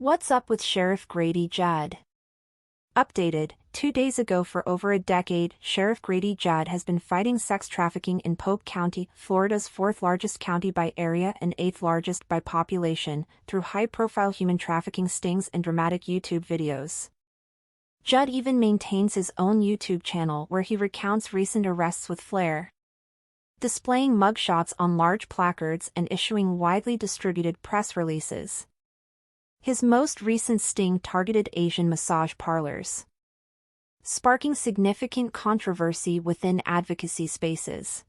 What's up with Sheriff Grady Judd? Updated, 2 days ago. For over a decade, Sheriff Grady Judd has been fighting sex trafficking in Polk County, Florida's fourth-largest county by area and eighth-largest by population, through high-profile human trafficking stings and dramatic YouTube videos. Judd even maintains his own YouTube channel where he recounts recent arrests with flair, displaying mugshots on large placards and issuing widely distributed press releases. His most recent sting targeted Asian massage parlors, sparking significant controversy within advocacy spaces.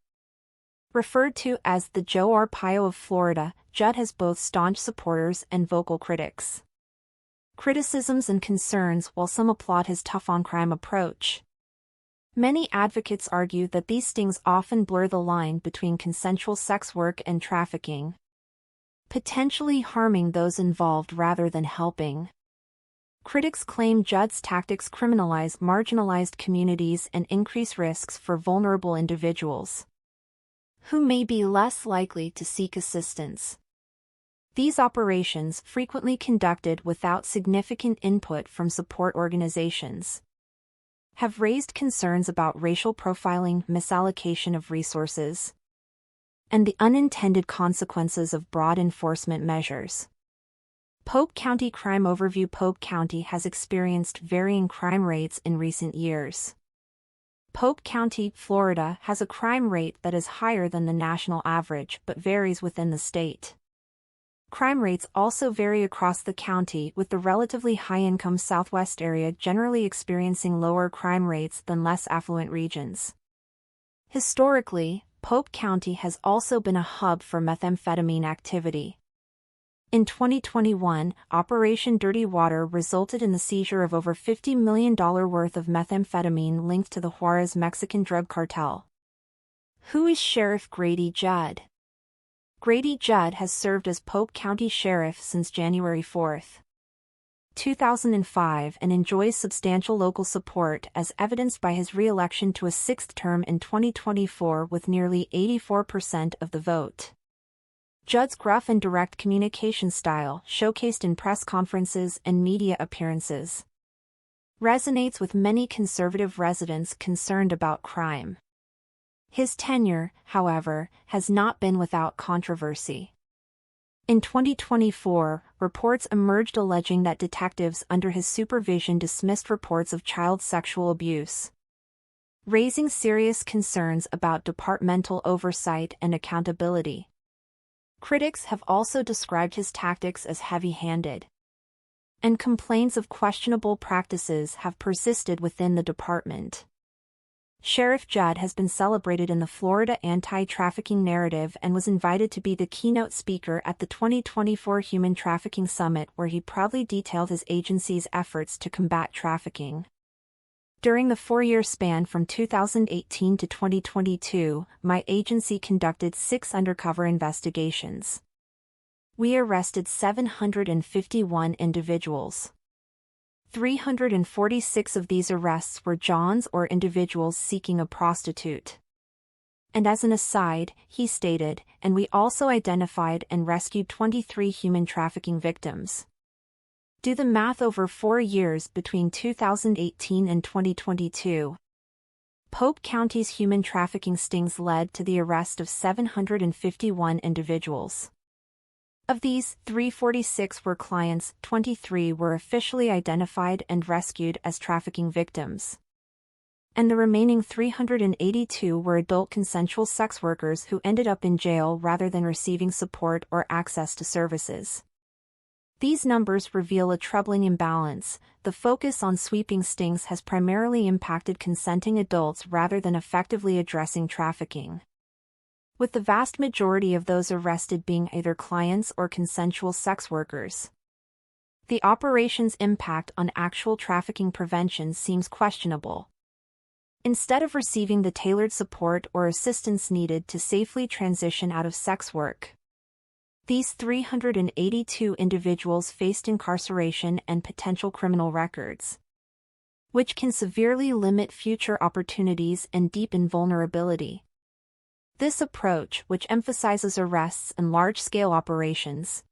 Referred to as the Joe Arpaio of Florida, Judd has both staunch supporters and vocal critics. Criticisms and concerns. While some applaud his tough-on-crime approach, many advocates argue that these stings often blur the line between consensual sex work and trafficking, potentially harming those involved rather than helping. Critics claim Judd's tactics criminalize marginalized communities and increase risks for vulnerable individuals, who may be less likely to seek assistance. These operations, frequently conducted without significant input from support organizations, have raised concerns about racial profiling, misallocation of resources, and the unintended consequences of broad enforcement measures. Polk County Crime Overview. Polk County has experienced varying crime rates in recent years. Polk County, Florida, has a crime rate that is higher than the national average but varies within the state. Crime rates also vary across the county, with the relatively high-income southwest area generally experiencing lower crime rates than less affluent regions. Historically, Polk County has also been a hub for methamphetamine activity. In 2021, Operation Dirty Water resulted in the seizure of over $50 million worth of methamphetamine linked to the Juarez Mexican drug cartel. Who is Sheriff Grady Judd? Grady Judd has served as Polk County Sheriff since January 4, 2005 and enjoys substantial local support as evidenced by his re-election to a sixth term in 2024 with nearly 84% of the vote. Judd's gruff and direct communication style, showcased in press conferences and media appearances, resonates with many conservative residents concerned about crime. His tenure, however, has not been without controversy. In 2024, reports emerged alleging that detectives under his supervision dismissed reports of child sexual abuse, raising serious concerns about departmental oversight and accountability. Critics have also described his tactics as heavy-handed, and complaints of questionable practices have persisted within the department. Sheriff Judd has been celebrated in the Florida anti-trafficking narrative and was invited to be the keynote speaker at the 2024 Human Trafficking Summit, where he proudly detailed his agency's efforts to combat trafficking. During the 4-year span from 2018 to 2022, my agency conducted 6 undercover investigations. We arrested 751 individuals. 346 of these arrests were Johns or individuals seeking a prostitute. And as an aside, he stated, and we also identified and rescued 23 human trafficking victims. Do the math over 4 years between 2018 and 2022. Polk County's human trafficking stings led to the arrest of 751 individuals. Of these, 346 were clients, 23 were officially identified and rescued as trafficking victims, and the remaining 382 were adult consensual sex workers who ended up in jail rather than receiving support or access to services. These numbers reveal a troubling imbalance. The focus on sweeping stings has primarily impacted consenting adults rather than effectively addressing trafficking, with the vast majority of those arrested being either clients or consensual sex workers. The operation's impact on actual trafficking prevention seems questionable. Instead of receiving the tailored support or assistance needed to safely transition out of sex work, these 382 individuals faced incarceration and potential criminal records, which can severely limit future opportunities and deepen vulnerability. This approach, which emphasizes arrests and large-scale operations,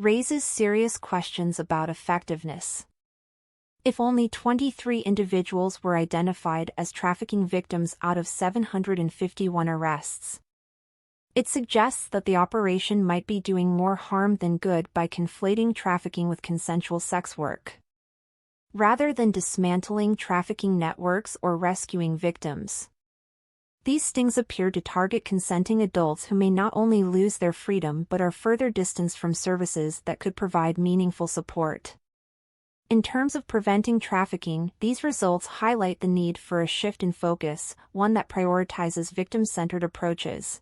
raises serious questions about effectiveness. If only 23 individuals were identified as trafficking victims out of 751 arrests, it suggests that the operation might be doing more harm than good by conflating trafficking with consensual sex work, rather than dismantling trafficking networks or rescuing victims. These stings appear to target consenting adults who may not only lose their freedom but are further distanced from services that could provide meaningful support. In terms of preventing trafficking, these results highlight the need for a shift in focus, one that prioritizes victim-centered approaches,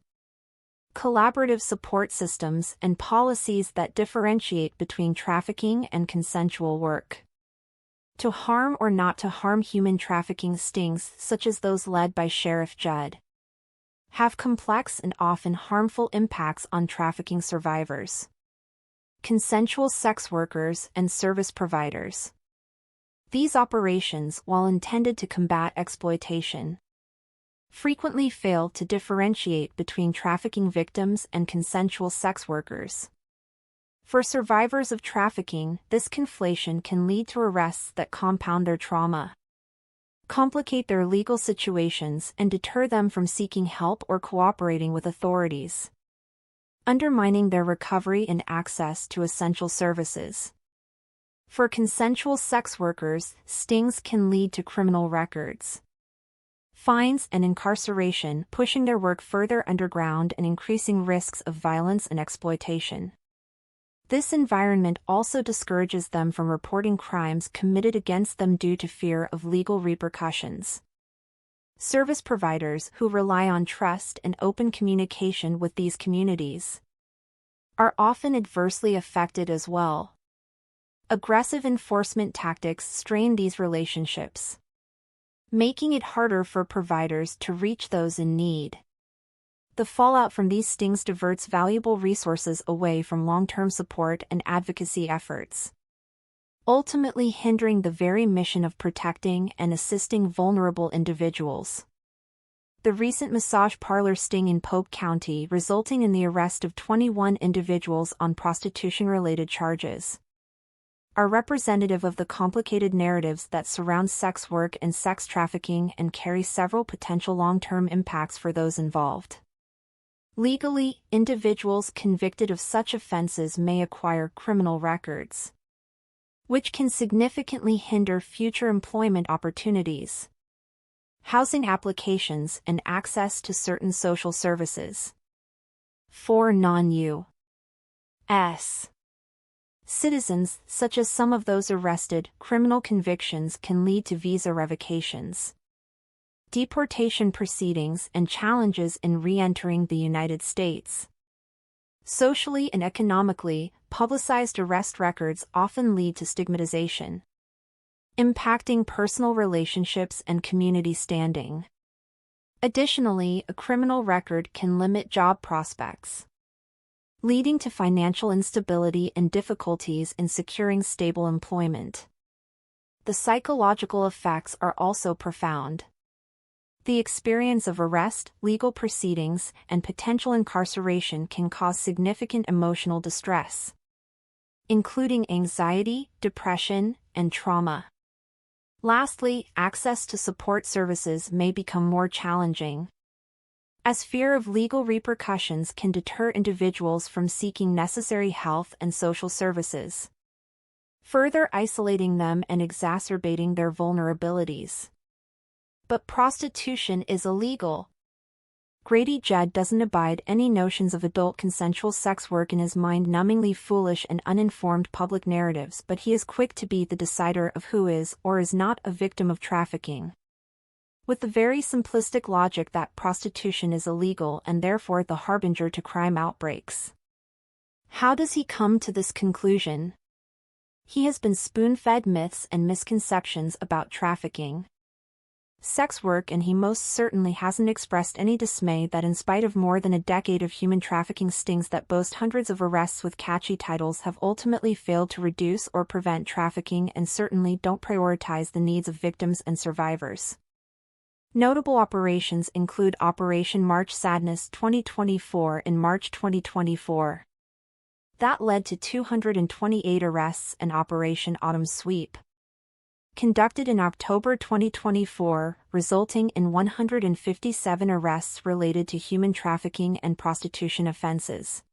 collaborative support systems, and policies that differentiate between trafficking and consensual work. To harm or not to harm human trafficking stings, such as those led by Sheriff Judd, have complex and often harmful impacts on trafficking survivors, consensual sex workers, and service providers. These operations, while intended to combat exploitation, frequently fail to differentiate between trafficking victims and consensual sex workers. For survivors of trafficking, this conflation can lead to arrests that compound their trauma, complicate their legal situations, and deter them from seeking help or cooperating with authorities, undermining their recovery and access to essential services. For consensual sex workers, stings can lead to criminal records, fines, and incarceration, pushing their work further underground and increasing risks of violence and exploitation. This environment also discourages them from reporting crimes committed against them due to fear of legal repercussions. Service providers who rely on trust and open communication with these communities are often adversely affected as well. Aggressive enforcement tactics strain these relationships, making it harder for providers to reach those in need. The fallout from these stings diverts valuable resources away from long-term support and advocacy efforts, ultimately hindering the very mission of protecting and assisting vulnerable individuals. The recent massage parlor sting in Polk County, resulting in the arrest of 21 individuals on prostitution-related charges, are representative of the complicated narratives that surround sex work and sex trafficking and carry several potential long-term impacts for those involved. Legally, individuals convicted of such offenses may acquire criminal records, which can significantly hinder future employment opportunities, housing applications, and access to certain social services. For non-U.S. citizens, such as some of those arrested, criminal convictions can lead to visa revocations, deportation proceedings, and challenges in re-entering the United States. Socially and economically, publicized arrest records often lead to stigmatization, impacting personal relationships and community standing. Additionally, a criminal record can limit job prospects, leading to financial instability and difficulties in securing stable employment. The psychological effects are also profound. The experience of arrest, legal proceedings, and potential incarceration can cause significant emotional distress, including anxiety, depression, and trauma. Lastly, access to support services may become more challenging, as fear of legal repercussions can deter individuals from seeking necessary health and social services, further isolating them and exacerbating their vulnerabilities. But prostitution is illegal. Grady Judd doesn't abide any notions of adult consensual sex work in his mind-numbingly foolish and uninformed public narratives, but he is quick to be the decider of who is or is not a victim of trafficking, with the very simplistic logic that prostitution is illegal and therefore the harbinger to crime outbreaks. How does he come to this conclusion? He has been spoon-fed myths and misconceptions about trafficking, sex work, and he most certainly hasn't expressed any dismay that in spite of more than a decade of human trafficking stings that boast hundreds of arrests with catchy titles have ultimately failed to reduce or prevent trafficking and certainly don't prioritize the needs of victims and survivors. Notable operations include Operation March Sadness 2024 in March 2024, That led to 228 arrests and Operation Autumn Sweep, conducted in October 2024, resulting in 157 arrests related to human trafficking and prostitution offenses.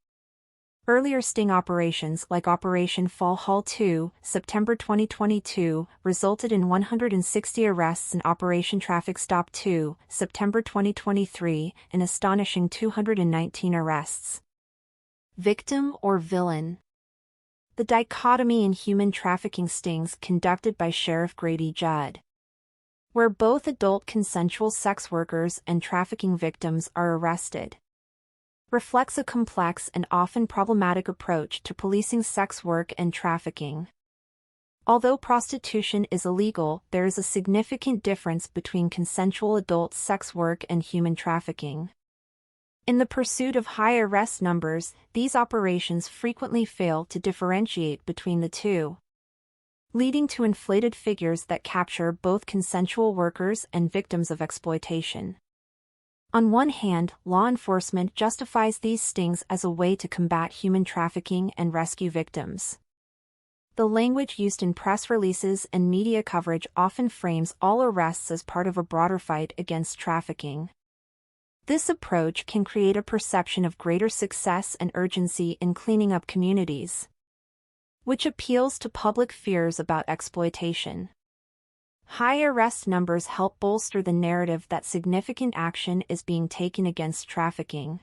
Earlier sting operations like Operation Fall Hall 2, September 2022, resulted in 160 arrests, and Operation Traffic Stop 2, September 2023, an astonishing 219 arrests. Victim or villain? The dichotomy in human trafficking stings conducted by Sheriff Grady Judd, where both adult consensual sex workers and trafficking victims are arrested, reflects a complex and often problematic approach to policing sex work and trafficking. Although prostitution is illegal, there is a significant difference between consensual adult sex work and human trafficking. In the pursuit of high arrest numbers, these operations frequently fail to differentiate between the two, leading to inflated figures that capture both consensual workers and victims of exploitation. On one hand, law enforcement justifies these stings as a way to combat human trafficking and rescue victims. The language used in press releases and media coverage often frames all arrests as part of a broader fight against trafficking. This approach can create a perception of greater success and urgency in cleaning up communities, which appeals to public fears about exploitation. High arrest numbers help bolster the narrative that significant action is being taken against trafficking,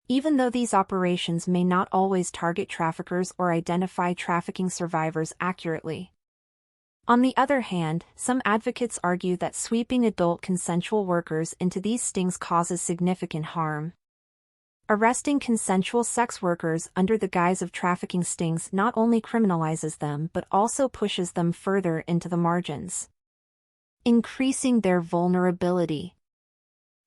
even though these operations may not always target traffickers or identify trafficking survivors accurately. On the other hand, some advocates argue that sweeping adult consensual workers into these stings causes significant harm. Arresting consensual sex workers under the guise of trafficking stings not only criminalizes them but also pushes them further into the margins, increasing their vulnerability.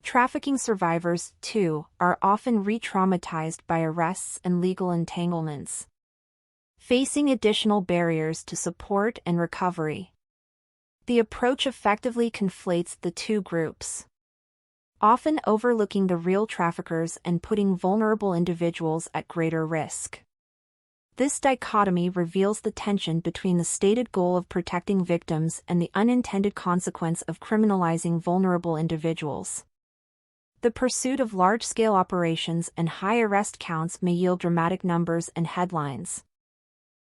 Trafficking survivors, too, are often re-traumatized by arrests and legal entanglements, facing additional barriers to support and recovery. The approach effectively conflates the two groups, often overlooking the real traffickers and putting vulnerable individuals at greater risk. This dichotomy reveals the tension between the stated goal of protecting victims and the unintended consequence of criminalizing vulnerable individuals. The pursuit of large-scale operations and high arrest counts may yield dramatic numbers and headlines,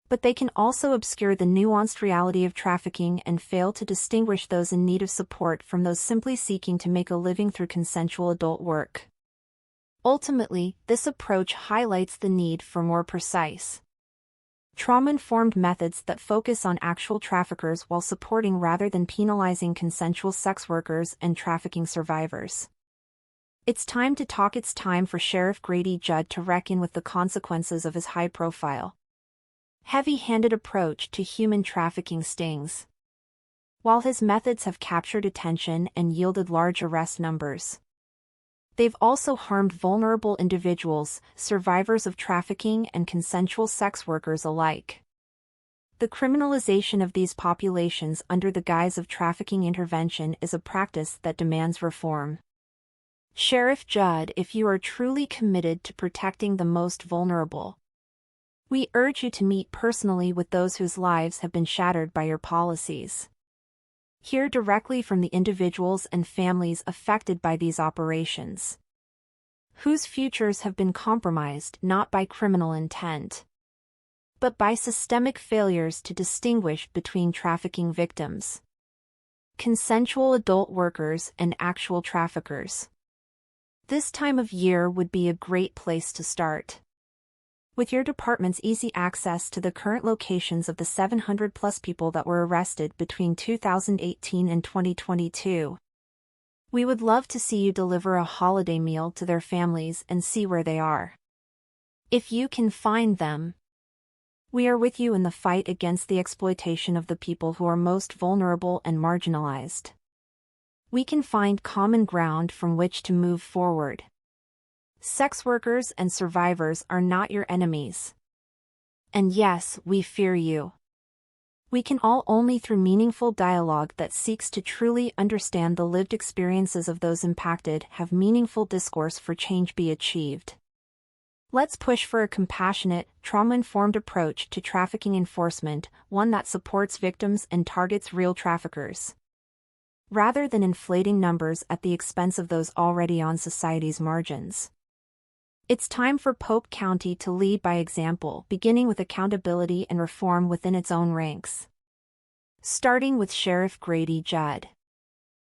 but they can also obscure the nuanced reality of trafficking and fail to distinguish those in need of support from those simply seeking to make a living through consensual adult work. Ultimately, this approach highlights the need for more precise, trauma-informed methods that focus on actual traffickers while supporting rather than penalizing consensual sex workers and trafficking survivors. It's time to talk. It's time for Sheriff Grady Judd to reckon with the consequences of his high-profile, heavy-handed approach to human trafficking stings. While his methods have captured attention and yielded large arrest numbers, they've also harmed vulnerable individuals, survivors of trafficking and consensual sex workers alike. The criminalization of these populations under the guise of trafficking intervention is a practice that demands reform. Sheriff Judd, if you are truly committed to protecting the most vulnerable, we urge you to meet personally with those whose lives have been shattered by your policies. Hear directly from the individuals and families affected by these operations, whose futures have been compromised not by criminal intent, but by systemic failures to distinguish between trafficking victims, consensual adult workers, and actual traffickers. This time of year would be a great place to start. With your department's easy access to the current locations of the 700-plus people that were arrested between 2018 and 2022, we would love to see you deliver a holiday meal to their families and see where they are. If you can find them, we are with you in the fight against the exploitation of the people who are most vulnerable and marginalized. We can find common ground from which to move forward. Sex workers and survivors are not your enemies. And yes, we fear you. We can all only through meaningful dialogue that seeks to truly understand the lived experiences of those impacted have meaningful discourse for change be achieved. Let's push for a compassionate, trauma-informed approach to trafficking enforcement, one that supports victims and targets real traffickers, rather than inflating numbers at the expense of those already on society's margins. It's time for Polk County to lead by example, beginning with accountability and reform within its own ranks. Starting with Sheriff Grady Judd.